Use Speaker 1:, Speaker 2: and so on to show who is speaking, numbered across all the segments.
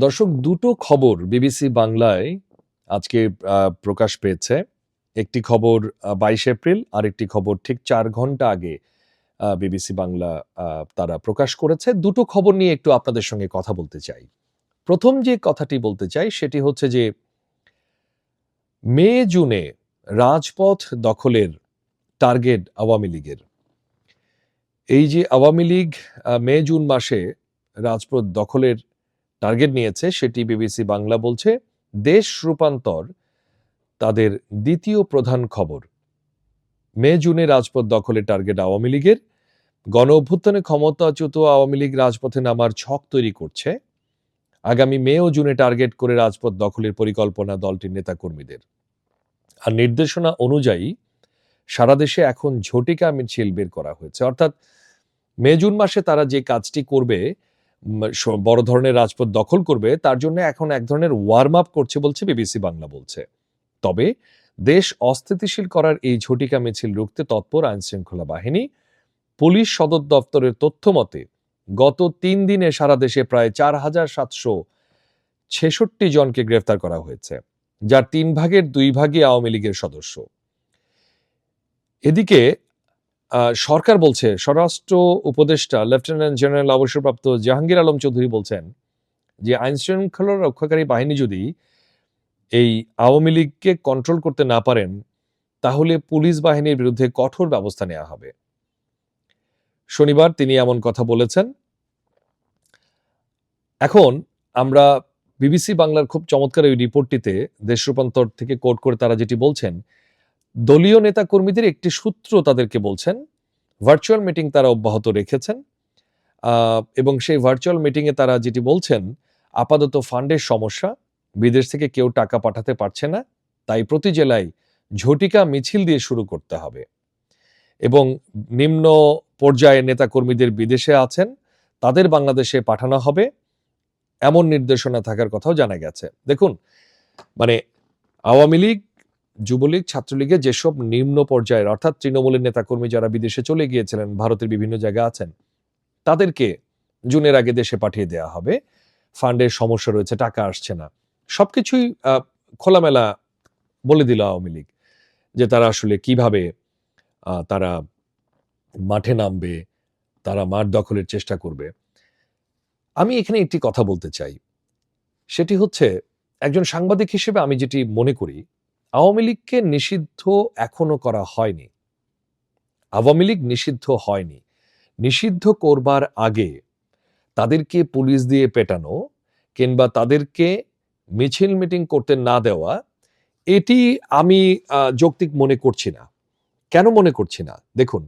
Speaker 1: দর্শক, দুটো খবর বিবিসি বাংলায় আজকে প্রকাশ পেয়েছে। একটি খবর ২২ এপ্রিল, আরেকটি খবর ঠিক ৪ ঘন্টা আগে বিবিসি বাংলা তারা প্রকাশ করেছে। দুটো খবর নিয়ে একটু আপনাদের সঙ্গে কথা বলতে চাই। প্রথম যে কথাটি বলতে চাই সেটি হচ্ছে যে মে-জুনে রাজপথ দখলের টার্গেট আওয়ামী লীগের। এই যে আওয়ামী লীগ মে-জুন মাসে রাজপথ দখলের টার্গেট নিয়েছে, সেটি বিবিসি বাংলা বলছে দেশ রূপান্তর তাদের দ্বিতীয় প্রধান খবর। মে-জুনে রাজপথ দখলের টার্গেট আওয়ামী লীগের। গণ অভ্যুত্থানে ক্ষমতাচ্যুত আওয়ামী লীগ রাজপথে নামার ছক তৈরি করছে। আগামী মে ও জুনে টার্গেট করে রাজপথ দখলের পরিকল্পনা দলটির নেতাকর্মীদের। আর নির্দেশনা অনুযায়ী সারা দেশে এখন ঝটিকা মিছিল বের করা হয়েছে। অর্থাৎ মে-জুন মাসে তারা যে কাজটি করবে, বড় ধরনের রাজপথ দখল করবে, তার জন্য এখন এক ধরনের ওয়ার্ম আপ করছে বলছে বিবিসি বাংলা বলছে। তবে দেশ অস্থিতিশীল করার এই ঝটিকা মিছিল রুখতে তৎপর আইনশৃঙ্খলা বাহিনী। পুলিশ সদর দপ্তরের তথ্য মতে গত ৩ দিনে সারা দেশে প্রায় ৪,৭৬৬ জনকে গ্রেফতার করা হয়েছে, যার ৩ ভাগের ২ ভাগই আওয়ামী লীগের সদস্য। এদিকে সরকার বলছে, স্বরাষ্ট্র উপদেষ্টা লেফটেন্যান্ট জেনারেল অবসরপ্রাপ্ত জাহাঙ্গীর আলম চৌধুরী বলছেন যে আইনশৃঙ্খলা রক্ষাকারী বাহিনী যদি এই আওয়ামী লীগকে কন্ট্রোল করতে না পারেন, তাহলে পুলিশ বাহিনীর বিরুদ্ধে কঠোর ব্যবস্থা নেওয়া হবে। শনিবার তিনি এমন কথা বলেছেন। এখন আমরা বিবিসি বাংলার খুব চমৎকার এই রিপোর্টটিতে দেশ রূপান্তর থেকে কোট করে তারা যেটি বলছেন, দলীয় নেতা কর্মীদের একটি সূত্র তাদেরকে বলছেন ভার্চুয়াল মিটিং তারা অব্যাহত রেখেছেন, এবং সেই ভার্চুয়াল মিটিংয়ে তারা যেটি বলছেন, আপাতত ফান্ডের সমস্যা, বিদেশ থেকে কেউ টাকা পাঠাতে পারছে না, তাই প্রতি জেলায় ঝটিকা মিছিল দিয়ে শুরু করতে হবে এবং নিম্ন পর্যায়ের নেতাকর্মীদের বিদেশে আছেন তাদের বাংলাদেশে পাঠানো হবে, এমন নির্দেশনা থাকার কথাও জানা গেছে। দেখুন, মানে আওয়ামী লীগ, যুবলীগ, ছাত্রলীগের যেসব নিম্ন পর্যায়ের অর্থাৎ তৃণমূলের নেতাকর্মী যারা বিদেশে চলে গিয়েছিলেন, ভারতের বিভিন্ন জায়গায় আছেন, তাদেরকে জুনের আগে দেশে পাঠিয়ে দেওয়া হবে। ফান্ডের সমস্যা রয়েছে, টাকা আসছে না, সবকিছুই খোলামেলা বলে দিল আওয়ামী লীগ যে তারা আসলে কিভাবে তারা মাঠে নামবে, তারা মাঠ দখলের চেষ্টা করবে। আমি এখানে একটি কথা বলতে চাই, সেটি হচ্ছে একজন সাংবাদিক হিসেবে আমি যেটি মনে করি, আওয়ামী লীগকে নিষিদ্ধ এখনো করা হয়নি। আওয়ামী লীগ নিষিদ্ধ হয়নি। নিষিদ্ধ করবার আগে তাদেরকে পুলিশ দিয়ে পেটানো কিংবা তাদেরকে মিছিল মিটিং করতে না দেওয়া, এটি আমি যৌক্তিক মনে করছি না। কেন মনে করছি না? দেখুন,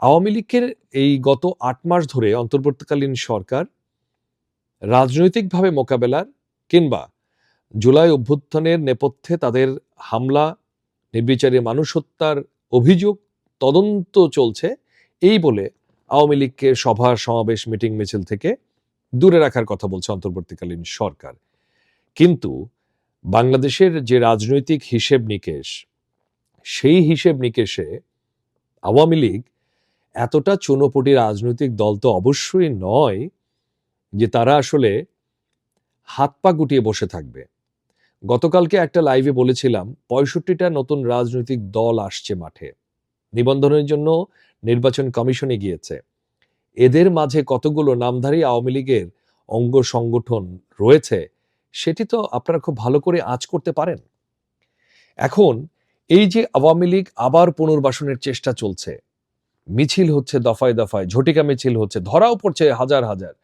Speaker 1: আওয়ামী লীগের এই গত ৮ মাস ধরে অন্তর্বর্তীকালীন সরকার রাজনৈতিকভাবে মোকাবেলার কিংবা জুলাই অভ্যুত্থানের নেপথ্যে তাদের হামলা, নির্বিচারে মানুষ হত্যার অভিযোগ তদন্ত চলছে এই বলে আওয়ামী লীগকে সভা, সমাবেশ, মিটিং, মিছিল থেকে দূরে রাখার কথা বলছে অন্তর্বর্তীকালীন সরকার। কিন্তু বাংলাদেশের যে রাজনৈতিক হিসেব নিকেশ, সেই হিসেব নিকেশে আওয়ামী লীগ এতটা চুনোপুটি রাজনৈতিক দল তো অবশ্যই নয় যে তারা আসলে হাত পা গুটিয়ে বসে থাকবে। গতকালকে একটা লাইভে বলেছিলাম ৬৫টা নতুন রাজনৈতিক দল আসছে মাঠে, নিবন্ধনের জন্য নির্বাচন কমিশনে গিয়েছে। এদের মাঝে কতগুলো নামধারী আওয়ামী লীগের অঙ্গ সংগঠন রয়েছে, সেটি তো আপনারা খুব ভালো করে আঁচ করতে পারেন। এখন এই যে আওয়ামী লীগ আবার পুনর্বাসনের চেষ্টা চলছে, মিছিল হচ্ছে দফায় দফায়, ঝটিকা মিছিল হচ্ছে, ধরাও পড়ছে হাজার হাজার,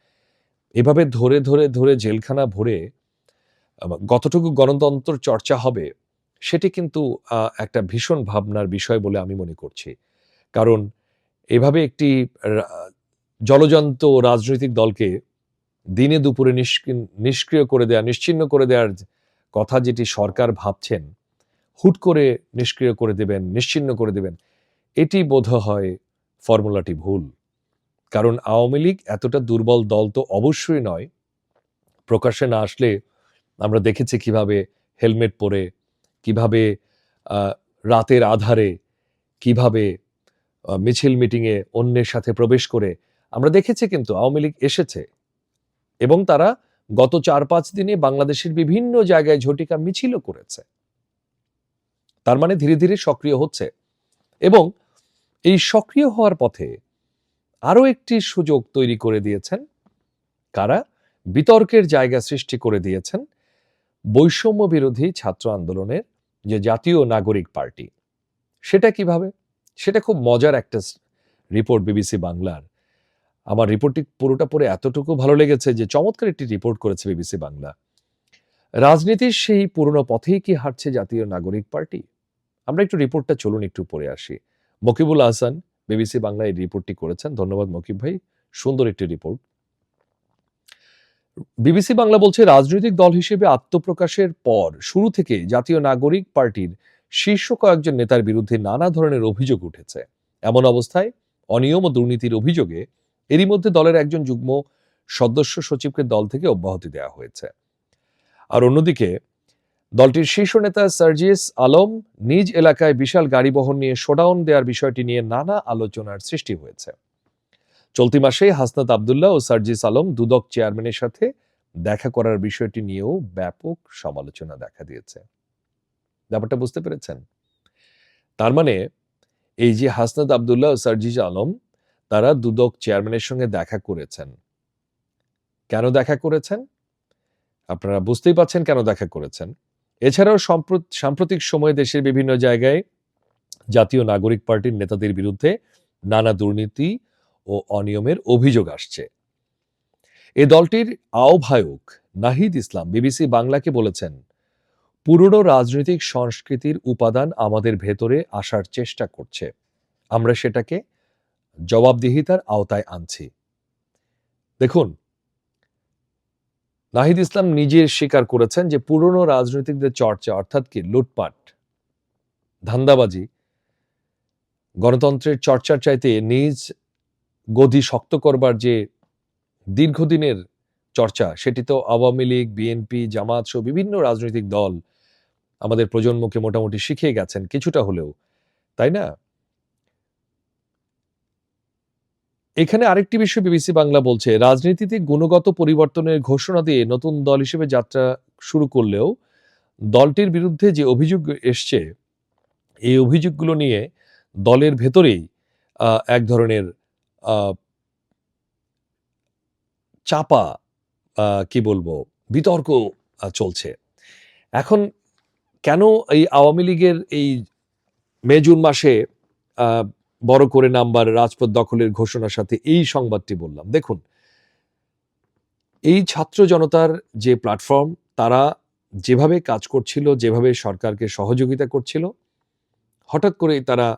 Speaker 1: এভাবে ধরে ধরে ধরে জেলখানা ভরে কতটুকু গণতন্ত্র চর্চা হবে, সেটি কিন্তু একটা ভীষণ ভাবনার বিষয় বলে আমি মনে করছি। কারণ এভাবে একটি জলজন্ত রাজনৈতিক দলকে দিনে দুপুরে নিষ্ক্রিয় করে দেয়া, নিশ্চিহ্ন করে দেওয়ার কথা যেটি সরকার ভাবছেন, হুট করে নিষ্ক্রিয় করে দেবেন, নিশ্চিহ্ন করে দেবেন, এটি বোধহয় ফর্মুলাটি ভুল। কারণ আওয়ামী লীগ এতটা দুর্বল দল তো অবশ্যই নয়। প্রকাশ্যে না আসলে আমরা দেখেছি কিভাবে হেলমেট পরে, কিভাবে রাতের আধারে, কিভাবে মিছিল মিটিংয়ে অন্যের সাথে প্রবেশ করে, আমরা দেখেছি কিন্তু আওয়ামী লীগ এসেছে এবং তারা গত 4-5 দিনে বাংলাদেশের বিভিন্ন জায়গায় ঝটিকা মিছিলও করেছে। তার মানে ধীরে ধীরে সক্রিয় হচ্ছে, এবং এই সক্রিয় হওয়ার পথে আরো একটি সুযোগ তৈরি করে দিয়েছেন কারা? বিতর্কের জায়গা সৃষ্টি করে দিয়েছেন বৈষম্য বিরোধী ছাত্র আন্দোলনের যে জাতীয় নাগরিক পার্টি। সেটা কিভাবে? সেটা খুব মজার একটা রিপোর্ট বিবিসি বাংলার। আমার রিপোর্টটি পুরোটা পড়ে এতটুকু ভালো লেগেছে যে চমৎকার একটি রিপোর্ট করেছে বিবিসি বাংলা। রাজনীতির সেই পুরনো পথেই কি হাঁটছে জাতীয় নাগরিক পার্টি? আমরা একটু রিপোর্টটা চলুন একটু পড়ে আসি। মকিবুল আহসান বিবিসি বাংলায় এই রিপোর্টটি করেছেন। ধন্যবাদ মকিব ভাই, সুন্দর একটি রিপোর্ট। বিবিসি বাংলা বলছে, রাজনৈতিক দল হিসেবে আত্মপ্রকাশের পর শুরু থেকে জাতীয় নাগরিক পার্টির শীর্ষ কয়েকজন নেতার বিরুদ্ধে নানা ধরনের অভিযোগ উঠেছে। এমন অবস্থায় অনিয়ম ও দুর্নীতির অভিযোগে এরই মধ্যে দলের একজন যুগ্ম সদস্য সচিবকে দল থেকে অব্যাহতি দেওয়া হয়েছে। আর অন্যদিকে দলটির শীর্ষ নেতা সার্জিস আলম নিজ এলাকায় বিশাল গাড়ি বহন নিয়ে শোডাউন দেওয়ার বিষয়টি নিয়ে নানা আলোচনার সৃষ্টি হয়েছে। চলতি মাসে হাসনাত আব্দুল্লাহ ও সার্জিস আলম দুদক চেয়ারম্যানের সাথে দেখা করার বিষয়টি নিয়েও ব্যাপক সমালোচনা দেখা দিয়েছে। ব্যাপারটা বুঝতে পেরেছেন? তার মানে এই যে হাসনাত আব্দুল্লাহ ও সার্জিস আলম, তারা দুদক চেয়ারম্যানের সঙ্গে দেখা করেছেন। কেন দেখা করেছেন? আপনারা বুঝতেই পাচ্ছেন কেন দেখা করেছেন। এছাড়াও সাম্প্রতিক সময়ে দেশের বিভিন্ন জায়গায় জাতীয় নাগরিক পার্টির নেতাদের বিরুদ্ধে নানা দুর্নীতি ও অনিয়মের অভিযোগ আসছে। এ দলটির আহ্বায়ক নাহিদ ইসলাম বিবিসি বাংলাকে বলেছেন, পুরনো রাজনৈতিক সংস্কৃতির উপাদান আমাদের ভেতরে আসার চেষ্টা করছে, আমরা সেটাকে জবাবদিহিতার আওতায় আনছি। দেখুন, নাহিদ ইসলাম নিজে স্বীকার করেছেন যে পুরনো রাজনৈতিকদের চর্চা, অর্থাৎ কি লুটপাট, ধান্দাবাজি, গণতন্ত্রের চর্চার চাইতে নিজ গদি শক্ত করবার যে দীর্ঘদিনের চর্চা, সেটি তো আওয়ামী লীগ, বিএনপি, জামাত সহ বিভিন্ন রাজনৈতিক দল আমাদের প্রজন্মকে মোটামুটি শিখিয়ে গেছেন কিছুটা হলেও, তাই না? এখানে আরেকটি বিষয় বিবিসি বাংলা বলছে, রাজনীতিতে গুণগত পরিবর্তনের ঘোষণা দিয়ে নতুন দল হিসেবে যাত্রা শুরু করলেও দলটির বিরুদ্ধে যে অভিযোগ এসছে, এই অভিযোগগুলো নিয়ে দলের ভেতরেই এক ধরনের চাপা কি বলবো বিতর্ক চলছে। এখন কেন এই আওয়ামী লীগের এই মে জুন মাসে বড় করে নাম্বার রাজপথ দখলের ঘোষণার সাথে এই সংবাদটি বললাম? দেখুন, এই ছাত্র জনতার যে প্ল্যাটফর্ম, তারা যেভাবে কাজ করছিল, যেভাবে সরকারকে সহযোগিতা করছিল, হঠাৎ করেই তারা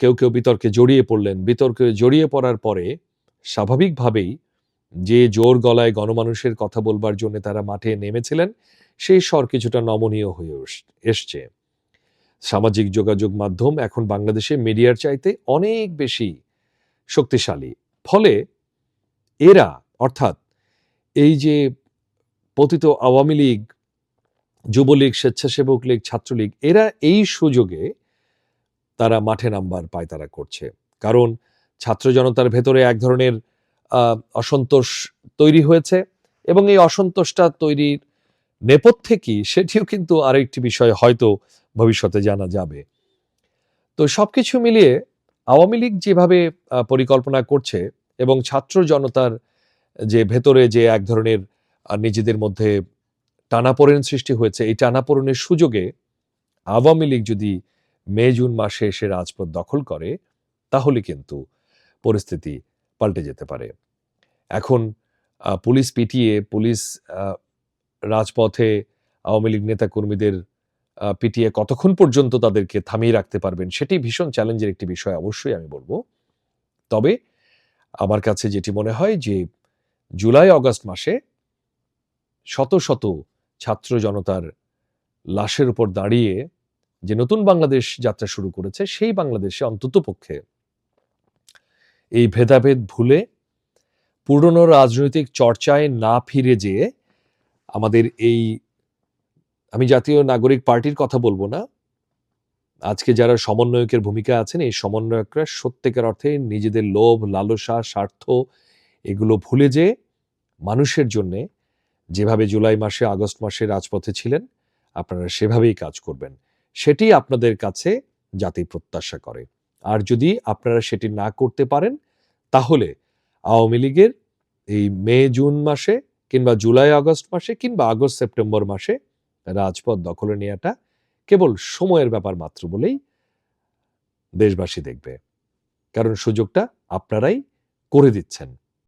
Speaker 1: কেউ কেউ বিতর্কে জড়িয়ে পড়লেন। বিতর্কে জড়িয়ে পড়ার পরে স্বাভাবিকভাবেই যে জোর গলায় গণমানুষের কথা বলবার জন্য তারা মাঠে নেমেছিলেন, সেই স্বর কিছুটা নমনীয় হয়ে এসছে। সামাজিক যোগাযোগ মাধ্যম এখন বাংলাদেশে মিডিয়ার চাইতে অনেক বেশি শক্তিশালী। ফলে এরা, অর্থাৎ এই যে পতিত আওয়ামী লীগ, যুবলীগ, স্বেচ্ছাসেবক লীগ, ছাত্রলীগ, এরা এই সুযোগে তারা মাঠে নামবার পায়তারা করছে। কারণ ছাত্র জনতার ভেতরে এক ধরনের অসন্তোষ তৈরি হয়েছে, এবং এই অসন্তোষটা তৈরির নেপথ্যে কি, সেটিও কিন্তু আরেকটি বিষয়, হয়তো ভবিষ্যতে জানা যাবে। তো সবকিছু মিলিয়ে আওয়ামী লীগ যেভাবে পরিকল্পনা করছে, এবং ছাত্র জনতার যে ভেতরে যে এক ধরনের নিজেদের মধ্যে টানাপোড়েন সৃষ্টি হয়েছে, এই টানাপোড়েনের সুযোগে আওয়ামী লীগ যদি মে জুন মাসে এসে রাজপথ দখল করে, তাহলে কিন্তু পরিস্থিতি পাল্টে যেতে পারে। এখন পুলিশ পিটিয়ে, পুলিশ রাজপথে আওয়ামী লীগ নেতা কর্মীদের পিটিয়ে কতক্ষণ পর্যন্ত তাদেরকে থামিয়ে রাখতে পারবেন, সেটি ভীষণ চ্যালেঞ্জের একটি বিষয়, অবশ্যই আমি বলবো। তবে আমার কাছে যেটি মনে হয় যে জুলাই আগস্ট মাসে শত শত ছাত্র জনতার লাশের উপর দাঁড়িয়ে যে নতুন বাংলাদেশ যাত্রা শুরু করেছে, সেই বাংলাদেশে অন্ততপক্ষে এই ভেদাভেদ ভুলে পুরনো রাজনৈতিক চর্চায় না ফিরে যেয়ে আমাদের এই, আমি জাতীয় নাগরিক পার্টির কথা বলবো না, আজকে যারা সমন্বয়কের ভূমিকা আছেন, এই সমন্বয়করা সত্যিকার অর্থে নিজেদের লোভ, লালসা, স্বার্থ এগুলো ভুলে যেয়ে মানুষের জন্যে যেভাবে জুলাই মাসে আগস্ট মাসে রাজপথে ছিলেন আপনারা সেভাবেই কাজ করবেন। সেটি আপনাদের কাছে জাতি প্রত্যাশা করে। আর যদি আপনারা সেটি না করতে পারেন তাহলে আওয়ামী লীগের এই মে জুন মাসে কিংবা জুলাই আগস্ট মাসে কিংবা আগস্ট সেপ্টেম্বর মাসে রাজপথ দখলে নেওয়াটা কেবল সময়ের ব্যাপার মাত্র বলেই দেশবাসী দেখবে। কারণ সুযোগটা আপনারাই করে দিচ্ছেন।